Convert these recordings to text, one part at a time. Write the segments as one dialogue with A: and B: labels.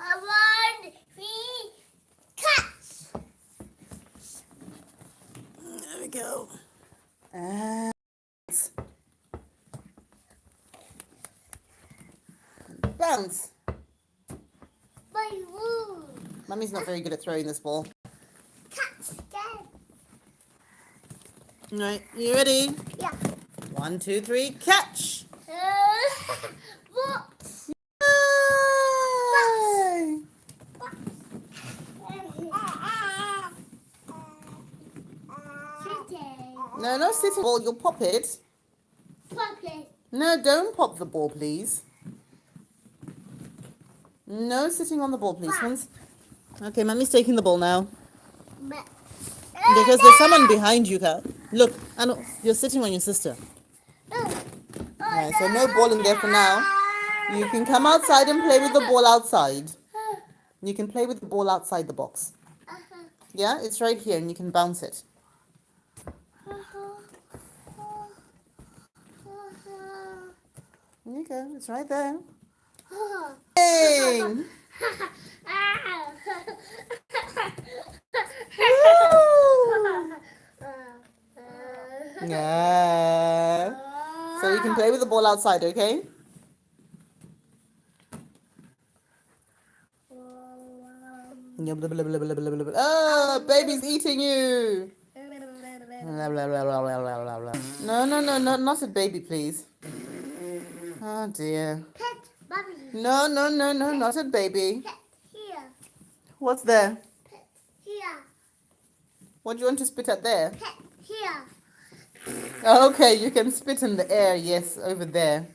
A: One, three, catch.
B: There we go. And bounce.
A: My woo.
B: Mummy's not very good at throwing this ball.
A: Catch again.
B: Right, you ready?
A: Yeah.
B: 1, 2, 3, catch.
A: What?
B: Yay! No, not sitting ball. You'll pop it.
A: Pop it.
B: No, don't pop the ball, please. No sitting on the ball, please. Once. Okay, Mummy's taking the ball now. Because there's someone behind you, Kat. Look, Ano, you're sitting on your sister. Right, so no ball in there for now. You can come outside and play with the ball outside. You can play with the ball outside the box. Yeah, it's right here and you can bounce it. There you go, it's right there. Hey! Yeah. So you can play with the ball outside, okay? Oh, baby's eating you. No, not a baby, please. Oh dear.
A: Pet, mommy.
B: No, not a baby.
A: Pet, here.
B: What's there?
A: Pet, here.
B: What do you want to spit at there?
A: Pet, here.
B: Okay, you can spit in the air, yes, over there.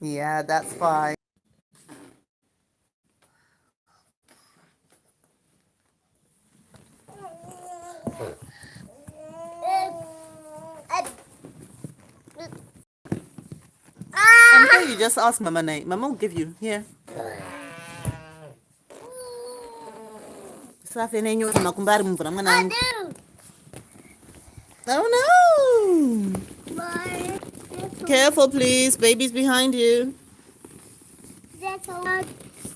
B: Yeah, that's fine. I'm sure you just ask Mama Nate. Mama will give you. Here. Oh no! Careful, please. Baby's behind you.
A: That's a one.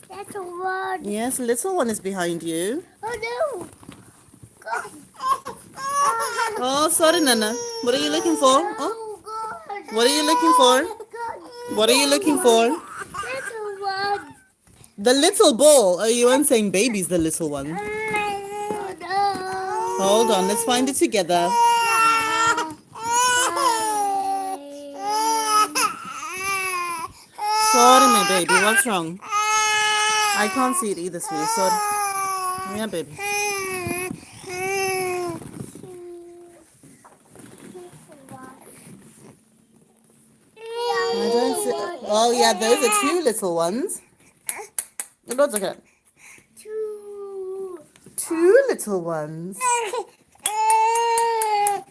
A: That's a one.
B: Yes, little one is behind you.
A: Oh no. God.
B: Oh, sorry, Nana. What are you looking for? Oh,
A: Oh God.
B: what are you looking for?
A: God.
B: What are you looking for?
A: That's a one.
B: The little ball. Oh, you weren't saying baby's the little one.
A: Oh no.
B: Hold on, let's find it together. Sorry, my baby. What's wrong? I can't see it either, sweetie. Sorry. Yeah, baby. I don't see. Oh, yeah, those are two little ones. What's okay? Two little ones.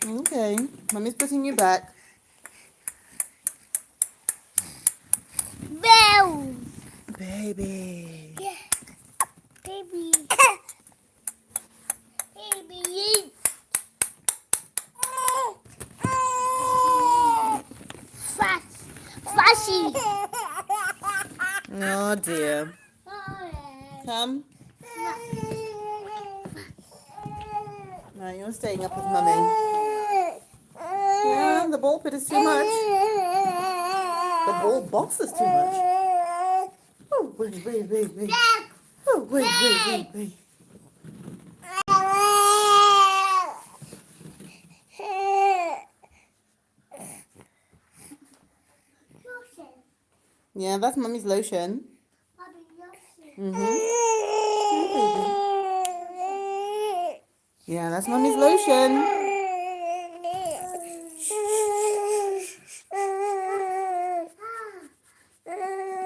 B: Okay. Mommy's putting you back.
A: Bell.
B: Baby.
A: Yeah. Baby. Baby. Flashy.
B: Oh, dear. Come. No, you're staying up with Mummy. Yeah, the ball pit is too much. The ball box is too much. Oh, wait. Oh, wait. Yeah, that's Mummy's lotion. Yeah, that's Mummy's lotion.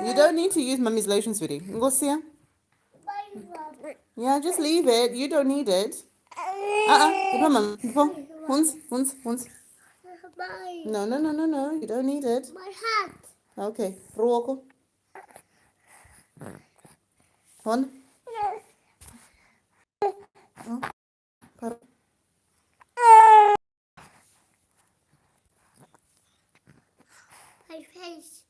B: You don't need to use Mummy's lotion, sweetie. Go see her. Yeah, just leave it. You don't need it. Once. No. You don't need it.
A: My hat.
B: Okay. Ruoko. One.
A: My face.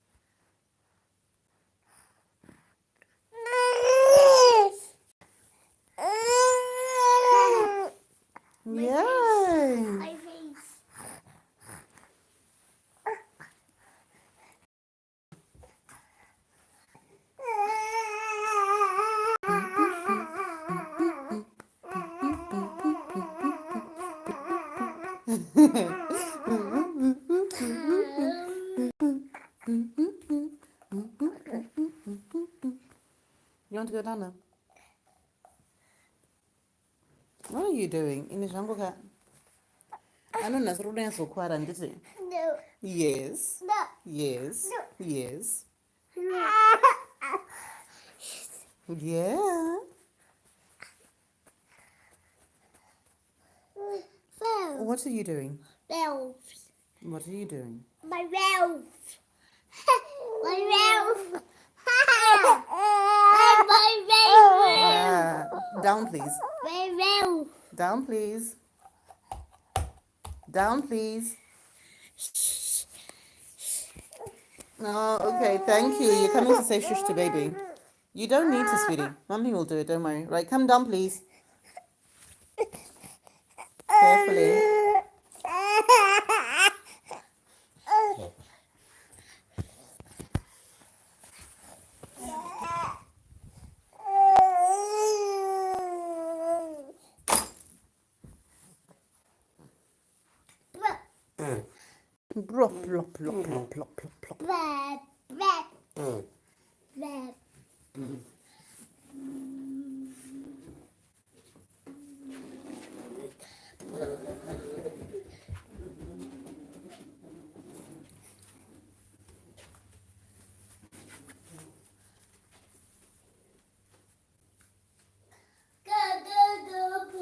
B: You want to go down there? What are you doing? In the jungle cat? I don't know.
A: No.
B: Yes.
A: No.
B: Yes.
A: No.
B: Yes.
A: No.
B: Yeah.
A: Valve.
B: What are you doing?
A: Valves.
B: What are you doing?
A: My valve. My valve. My valve.
B: Down, please.
A: My valve.
B: Down, please. Down, please. Oh, okay. Thank you. You're coming to say shush to baby. You don't need to, sweetie. Mummy will do it. Don't worry. Right, come down, please. Carefully. Plop, plop, plop, plop, plop, plop, plop.
A: Bad. Bad. Bad.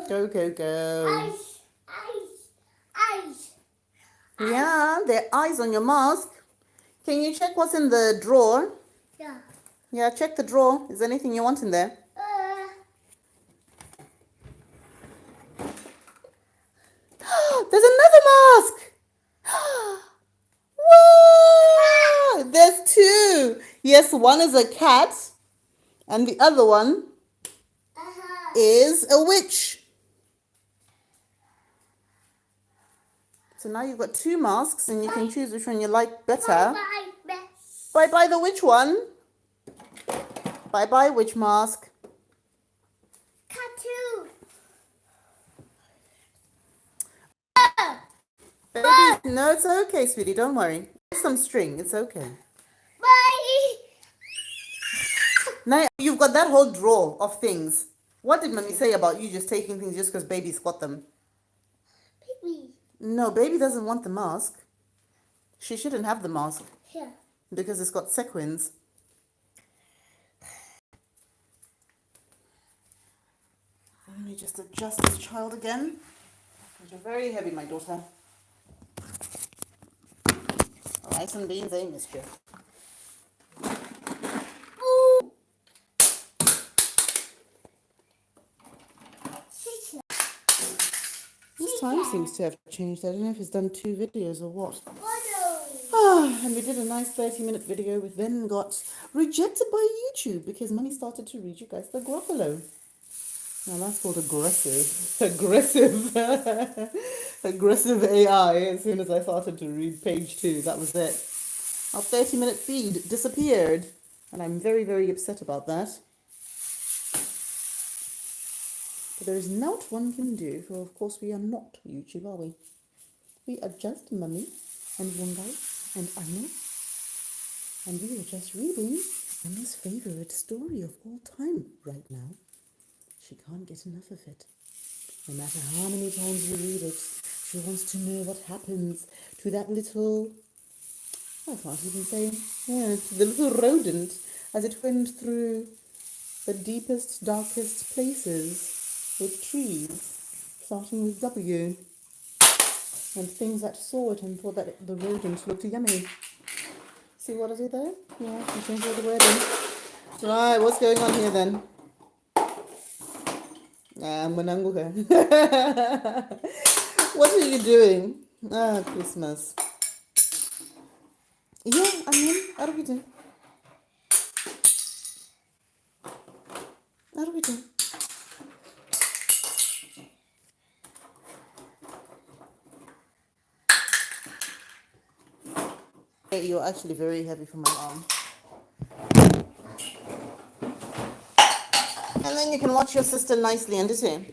B: Go, go, go.
A: Ice. Ice. Ice.
B: Yeah, there are eyes on your mask. Can you check what's in the drawer?
A: Yeah.
B: Yeah, check the drawer. Is there anything you want in there? There's another mask. Wow! There's two. Yes, one is a cat, and the other one is a witch. So now you've got two masks, and you can choose which one you like better. Bye bye the witch one. Bye bye witch mask.
A: Tattoo.
B: Baby, no, it's okay, sweetie. Don't worry. There's some string. It's okay.
A: Bye.
B: Now you've got that whole drawer of things. What did mommy say about you just taking things just because baby's got them?
A: Baby.
B: No, baby doesn't want the mask. She shouldn't have the mask
A: Here.
B: because it's got sequins. Let me just adjust this child again. You're very heavy, my daughter. Rice and beans ain't mischief. This time seems to have changed. I don't know if it's done 2 videos or what. And we did a nice 30-minute video, which then got rejected by YouTube because Mummy started to read you guys the Gruffalo. Now that's called aggressive. Aggressive AI. As soon as I started to read page 2, that was it. Our 30-minute feed disappeared. And I'm very, very upset about that. But there is not one can do, for of course we are not YouTube, are we? We are just Mummy and Vongai and Ano. And we are just reading Mummi's favourite story of all time right now. She can't get enough of it. No matter how many times you read it, she wants to know what happens to that little, I can't even say, the little rodent as it went through the deepest, darkest places with trees, starting with W, and things that saw it and thought that the rodent looked yummy. See what I did there? Yeah, you changed all the wording. Right, what's going on here then? Mananguka. What are you doing? Ah, Christmas. Yeah, I mean, what are we doing? What are we doing? You're actually very heavy for my arm. And then you can watch your sister nicely, understand?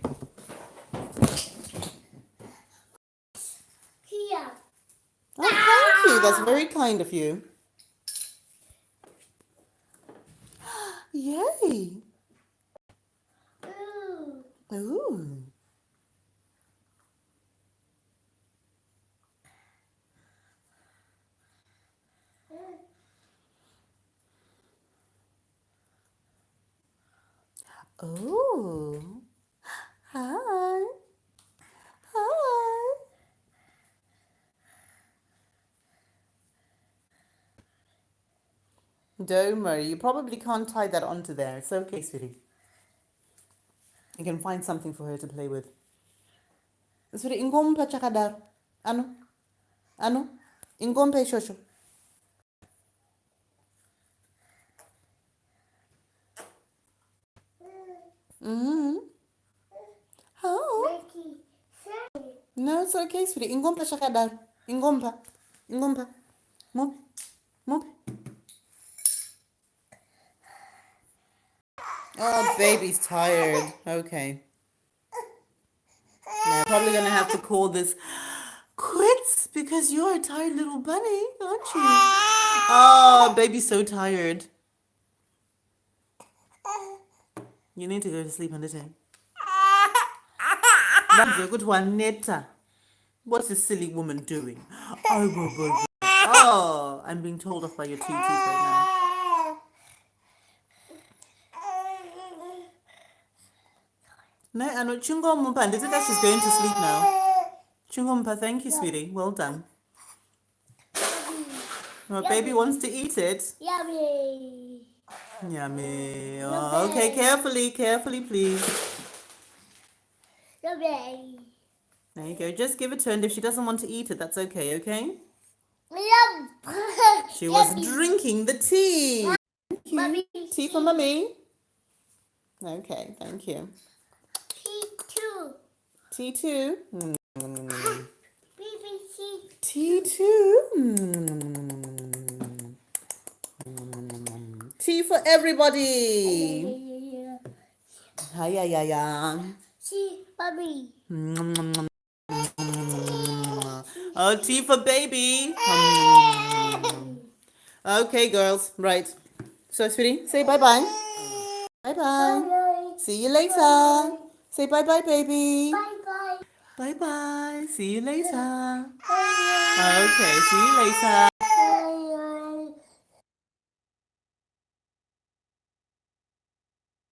B: That's very kind of you. Yay! Ooh. Oh. Hi. Hi. Don't worry. You probably can't tie that onto there. It's okay, sweetie. You can find something for her to play with. Sweetie, ingompa chakadar. Ano? Ano? Ingompa shosho. Mm-hmm. Oh. No, it's okay, sweetie. Ingompa chakadar. Ingompa. Ingompa. Move. Move. Oh, baby's tired. Okay. Now, probably gonna have to call this quits because you're a tired little bunny, aren't you? Oh, baby's so tired. You need to go to sleep on the day. Good one, Netta. What's this silly woman doing? Oh, I'm being told off by your two teeth right now. No, I know Chungo Mumpa. This is that she's going to sleep now. Chungo Mumpa, thank you, sweetie. Well done. Well, baby wants to eat it.
A: Yummy.
B: Yummy. Oh, okay, carefully, please.
A: Yummy.
B: There you go. Just give it to her, and if she doesn't want to eat it, that's okay, okay?
A: Yum.
B: She was drinking the tea. Thank you.
A: Mommy.
B: Tea for Mummy. Okay, thank you.
A: T2.
B: Tea too.
A: BBC.
B: Tea too. Tea for everybody. Hi.
A: See, Mommy.
B: Oh, tea for baby. Okay, girls. Right. So, sweetie, say bye-bye. Bye-bye. See you later. Say bye-bye, baby.
A: Bye-bye.
B: Bye-bye. See you later.
A: Bye.
B: Okay, see you later.